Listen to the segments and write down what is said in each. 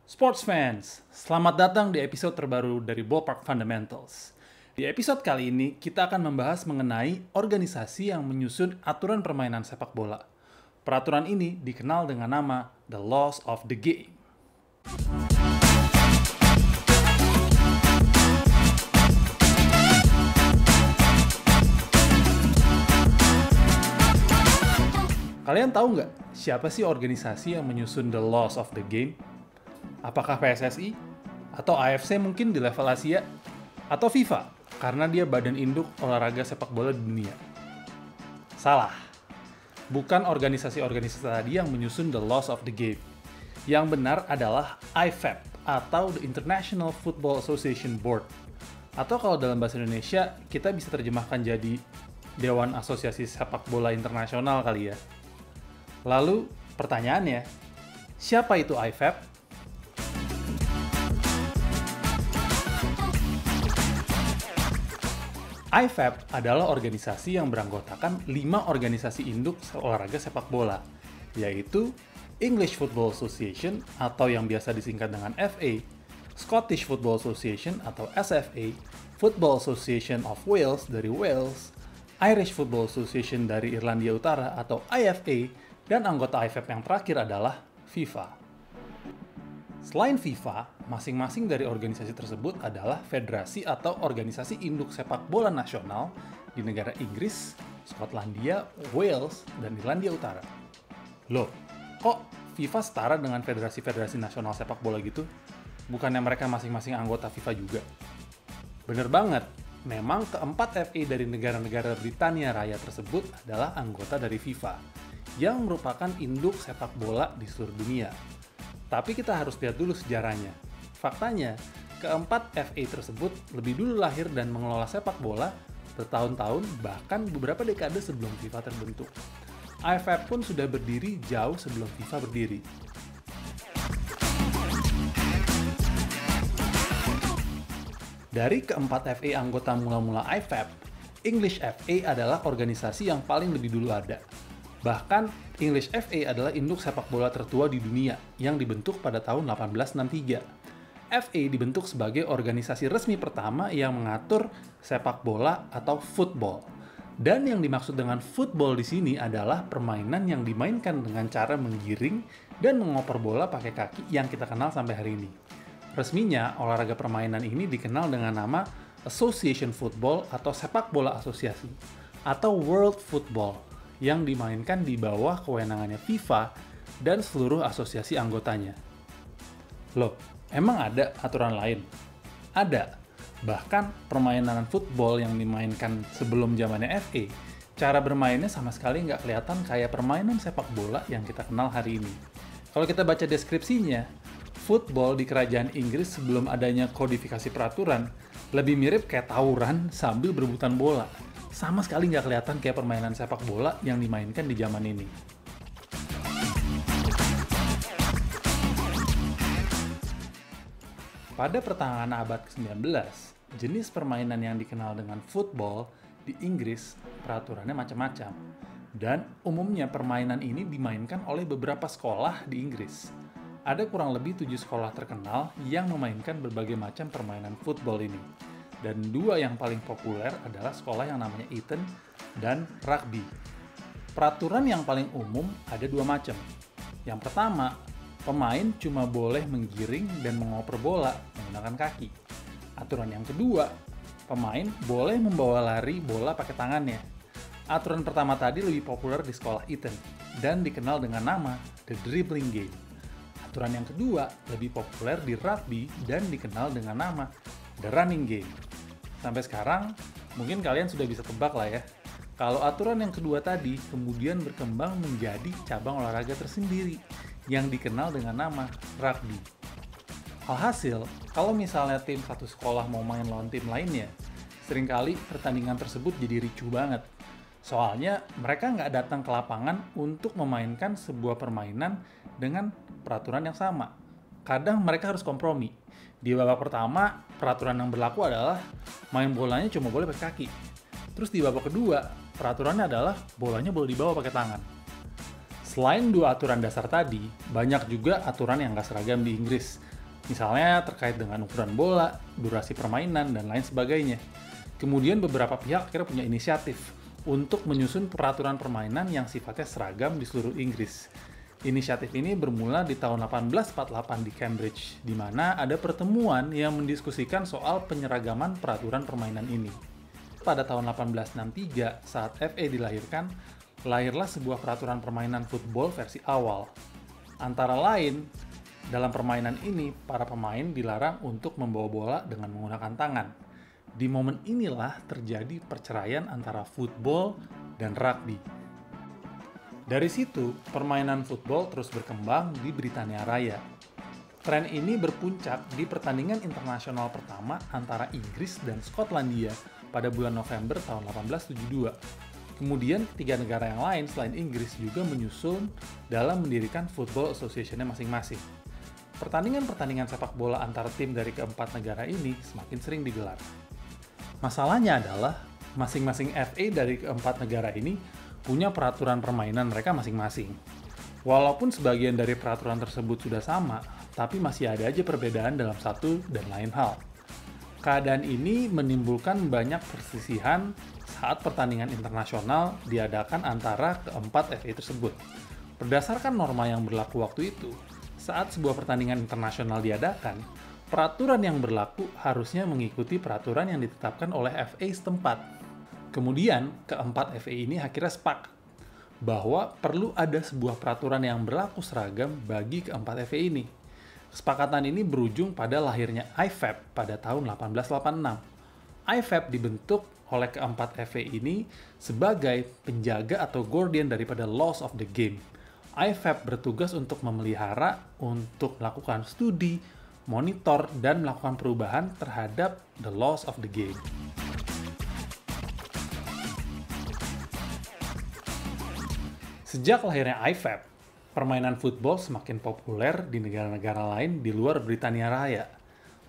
Sports fans, selamat datang di episode terbaru dari Ballpark Fundamentals. Di episode kali ini, kita akan membahas mengenai organisasi yang menyusun aturan permainan sepak bola. Peraturan ini dikenal dengan nama The Laws of the Game. Kalian tahu nggak siapa sih organisasi yang menyusun The Laws of the Game? Apakah PSSI? Atau AFC mungkin di level Asia? Atau FIFA? Karena dia badan induk olahraga sepak bola di dunia. Salah. Bukan organisasi-organisasi tadi yang menyusun The Laws of the Game. Yang benar adalah IFAB atau The International Football Association Board. Atau kalau dalam bahasa Indonesia, kita bisa terjemahkan jadi Dewan Asosiasi Sepak Bola Internasional kali ya. Lalu, pertanyaannya, siapa itu IFAB? IFAB adalah organisasi yang beranggotakan 5 organisasi induk olahraga sepak bola, yaitu English Football Association atau yang biasa disingkat dengan FA, Scottish Football Association atau SFA, Football Association of Wales dari Wales, Irish Football Association dari Irlandia Utara atau IFA, dan anggota IFAB yang terakhir adalah FIFA. Selain FIFA, masing-masing dari organisasi tersebut adalah federasi atau organisasi induk sepak bola nasional di negara Inggris, Skotlandia, Wales, dan Irlandia Utara. Loh, kok FIFA setara dengan federasi-federasi nasional sepak bola gitu? Bukannya mereka masing-masing anggota FIFA juga? Bener banget, memang keempat FA dari negara-negara Britania Raya tersebut adalah anggota dari FIFA, yang merupakan induk sepak bola di seluruh dunia. Tapi kita harus lihat dulu sejarahnya. Faktanya, keempat FA tersebut lebih dulu lahir dan mengelola sepak bola bertahun-tahun, bahkan beberapa dekade sebelum FIFA terbentuk. IFAB pun sudah berdiri jauh sebelum FIFA berdiri. Dari keempat FA anggota mula-mula IFAB, English FA adalah organisasi yang paling lebih dulu ada. Bahkan, English FA adalah induk sepak bola tertua di dunia yang dibentuk pada tahun 1863. FA dibentuk sebagai organisasi resmi pertama yang mengatur sepak bola atau football. Dan yang dimaksud dengan football di sini adalah permainan yang dimainkan dengan cara menggiring dan mengoper bola pakai kaki yang kita kenal sampai hari ini. Resminya, olahraga permainan ini dikenal dengan nama Association Football atau sepak bola asosiasi atau World Football, yang dimainkan di bawah kewenangannya FIFA dan seluruh asosiasi anggotanya. Loh, emang ada aturan lain? Ada. Bahkan permainan football yang dimainkan sebelum zamannya FA, cara bermainnya sama sekali nggak kelihatan kayak permainan sepak bola yang kita kenal hari ini. Kalau kita baca deskripsinya, football di kerajaan Inggris sebelum adanya kodifikasi peraturan lebih mirip kayak tawuran sambil berebutan bola. Sama sekali nggak kelihatan kayak permainan sepak bola yang dimainkan di zaman ini. Pada pertengahan abad ke-19, jenis permainan yang dikenal dengan football di Inggris peraturannya macam-macam. Dan umumnya permainan ini dimainkan oleh beberapa sekolah di Inggris. Ada kurang lebih 7 sekolah terkenal yang memainkan berbagai macam permainan football ini. Dan 2 yang paling populer adalah sekolah yang namanya Eton dan Rugby. Peraturan yang paling umum ada 2 macam. Yang pertama, pemain cuma boleh menggiring dan mengoper bola menggunakan kaki. Aturan yang kedua, pemain boleh membawa lari bola pakai tangannya. Aturan pertama tadi lebih populer di sekolah Eton dan dikenal dengan nama The Dribbling Game. Aturan yang kedua lebih populer di Rugby dan dikenal dengan nama The Running Game. Sampai sekarang, mungkin kalian sudah bisa tebak lah ya. Kalau aturan yang kedua tadi kemudian berkembang menjadi cabang olahraga tersendiri yang dikenal dengan nama rugby. Alhasil, kalau misalnya tim satu sekolah mau main lawan tim lainnya, seringkali pertandingan tersebut jadi ricuh banget. Soalnya mereka nggak datang ke lapangan untuk memainkan sebuah permainan dengan peraturan yang sama. Kadang mereka harus kompromi. Di babak pertama, peraturan yang berlaku adalah main bolanya cuma boleh pakai kaki. Terus di babak kedua, peraturannya adalah bolanya boleh dibawa pakai tangan. Selain 2 aturan dasar tadi, banyak juga aturan yang nggak seragam di Inggris. Misalnya terkait dengan ukuran bola, durasi permainan, dan lain sebagainya. Kemudian beberapa pihak akhirnya punya inisiatif untuk menyusun peraturan permainan yang sifatnya seragam di seluruh Inggris. Inisiatif ini bermula di tahun 1848 di Cambridge, di mana ada pertemuan yang mendiskusikan soal penyeragaman peraturan permainan ini. Pada tahun 1863, saat FA dilahirkan, lahirlah sebuah peraturan permainan football versi awal. Antara lain, dalam permainan ini, para pemain dilarang untuk membawa bola dengan menggunakan tangan. Di momen inilah terjadi perceraian antara football dan rugby. Dari situ, permainan football terus berkembang di Britania Raya. Tren ini berpuncak di pertandingan internasional pertama antara Inggris dan Skotlandia pada bulan November tahun 1872. Kemudian, ketiga negara yang lain selain Inggris juga menyusul dalam mendirikan Football Association-nya masing-masing. Pertandingan-pertandingan sepak bola antar tim dari keempat negara ini semakin sering digelar. Masalahnya adalah, masing-masing FA dari keempat negara ini punya peraturan permainan mereka masing-masing. Walaupun sebagian dari peraturan tersebut sudah sama, tapi masih ada aja perbedaan dalam satu dan lain hal. Keadaan ini menimbulkan banyak perselisihan saat pertandingan internasional diadakan antara keempat FA tersebut. Berdasarkan norma yang berlaku waktu itu, saat sebuah pertandingan internasional diadakan, peraturan yang berlaku harusnya mengikuti peraturan yang ditetapkan oleh FA setempat. Kemudian, keempat FA ini akhirnya sepakat bahwa perlu ada sebuah peraturan yang berlaku seragam bagi keempat FA ini. Kesepakatan ini berujung pada lahirnya IFAB pada tahun 1886. IFAB dibentuk oleh keempat FA ini sebagai penjaga atau guardian daripada laws of the game. IFAB bertugas untuk memelihara, untuk melakukan studi, monitor, dan melakukan perubahan terhadap the laws of the game. Sejak lahirnya IFAB, permainan football semakin populer di negara-negara lain di luar Britania Raya.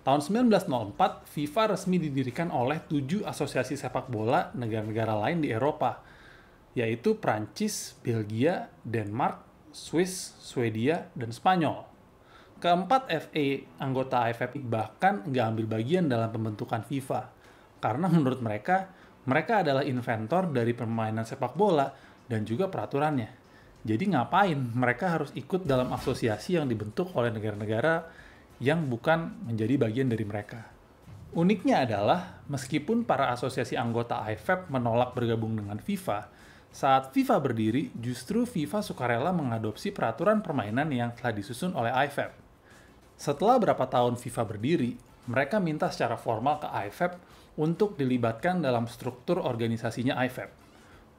Tahun 1904, FIFA resmi didirikan oleh 7 asosiasi sepak bola negara-negara lain di Eropa, yaitu Prancis, Belgia, Denmark, Swiss, Swedia, dan Spanyol. Keempat FA anggota IFAB bahkan nggak ambil bagian dalam pembentukan FIFA, karena menurut mereka adalah inventor dari permainan sepak bola dan juga peraturannya. Jadi ngapain mereka harus ikut dalam asosiasi yang dibentuk oleh negara-negara yang bukan menjadi bagian dari mereka. Uniknya adalah, meskipun para asosiasi anggota IFAB menolak bergabung dengan FIFA, saat FIFA berdiri, justru FIFA sukarela mengadopsi peraturan permainan yang telah disusun oleh IFAB. Setelah berapa tahun FIFA berdiri, mereka minta secara formal ke IFAB untuk dilibatkan dalam struktur organisasinya IFAB.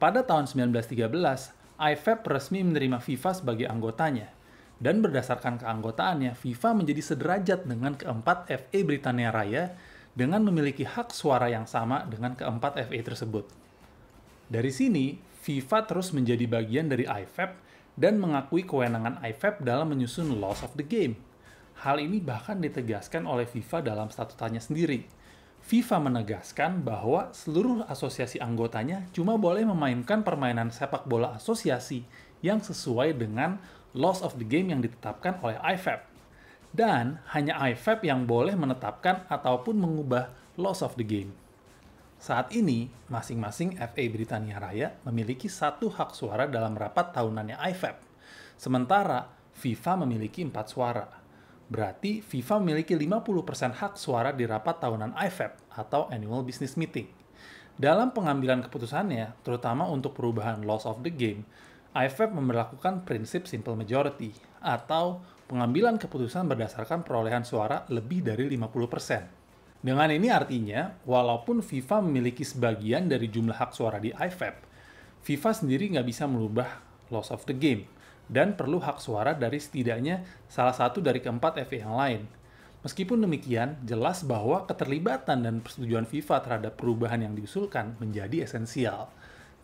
Pada tahun 1913, IFAB resmi menerima FIFA sebagai anggotanya, dan berdasarkan keanggotaannya, FIFA menjadi sederajat dengan keempat FA Britania Raya dengan memiliki hak suara yang sama dengan keempat FA tersebut. Dari sini, FIFA terus menjadi bagian dari IFAB dan mengakui kewenangan IFAB dalam menyusun laws of the game. Hal ini bahkan ditegaskan oleh FIFA dalam statutanya sendiri. FIFA menegaskan bahwa seluruh asosiasi anggotanya cuma boleh memainkan permainan sepak bola asosiasi yang sesuai dengan laws of the game yang ditetapkan oleh IFAB. Dan hanya IFAB yang boleh menetapkan ataupun mengubah laws of the game. Saat ini, masing-masing FA Britania Raya memiliki satu hak suara dalam rapat tahunannya IFAB, sementara FIFA memiliki 4 suara. Berarti FIFA memiliki 50% hak suara di rapat tahunan IFAB atau Annual Business Meeting. Dalam pengambilan keputusannya, terutama untuk perubahan laws of the game, IFAB memberlakukan prinsip simple majority atau pengambilan keputusan berdasarkan perolehan suara lebih dari 50%. Dengan ini artinya, walaupun FIFA memiliki sebagian dari jumlah hak suara di IFAB, FIFA sendiri nggak bisa merubah laws of the game, dan perlu hak suara dari setidaknya salah satu dari keempat FA yang lain. Meskipun demikian, jelas bahwa keterlibatan dan persetujuan FIFA terhadap perubahan yang diusulkan menjadi esensial.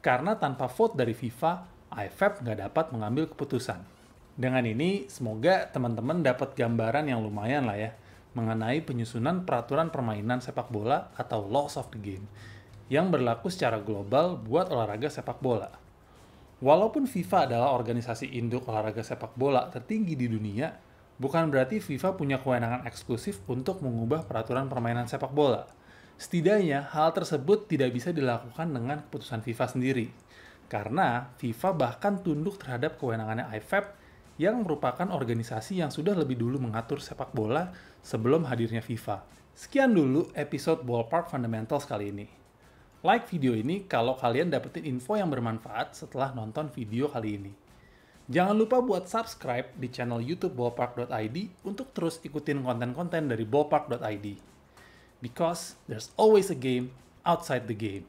Karena tanpa vote dari FIFA, IFAB nggak dapat mengambil keputusan. Dengan ini, semoga teman-teman dapat gambaran yang lumayan lah ya, mengenai penyusunan peraturan permainan sepak bola atau laws of the game yang berlaku secara global buat olahraga sepak bola. Walaupun FIFA adalah organisasi induk olahraga sepak bola tertinggi di dunia, Bukan berarti FIFA punya kewenangan eksklusif untuk mengubah peraturan permainan sepak bola. Setidaknya, hal tersebut tidak bisa dilakukan dengan keputusan FIFA sendiri. Karena FIFA bahkan tunduk terhadap kewenangannya IFAB yang merupakan organisasi yang sudah lebih dulu mengatur sepak bola sebelum hadirnya FIFA. Sekian dulu episode Ballpark Fundamentals kali ini. Like video ini kalau kalian dapetin info yang bermanfaat setelah nonton video kali ini. Jangan lupa buat subscribe di channel YouTube ballpark.id untuk terus ikutin konten-konten dari ballpark.id. Because there's always a game outside the game.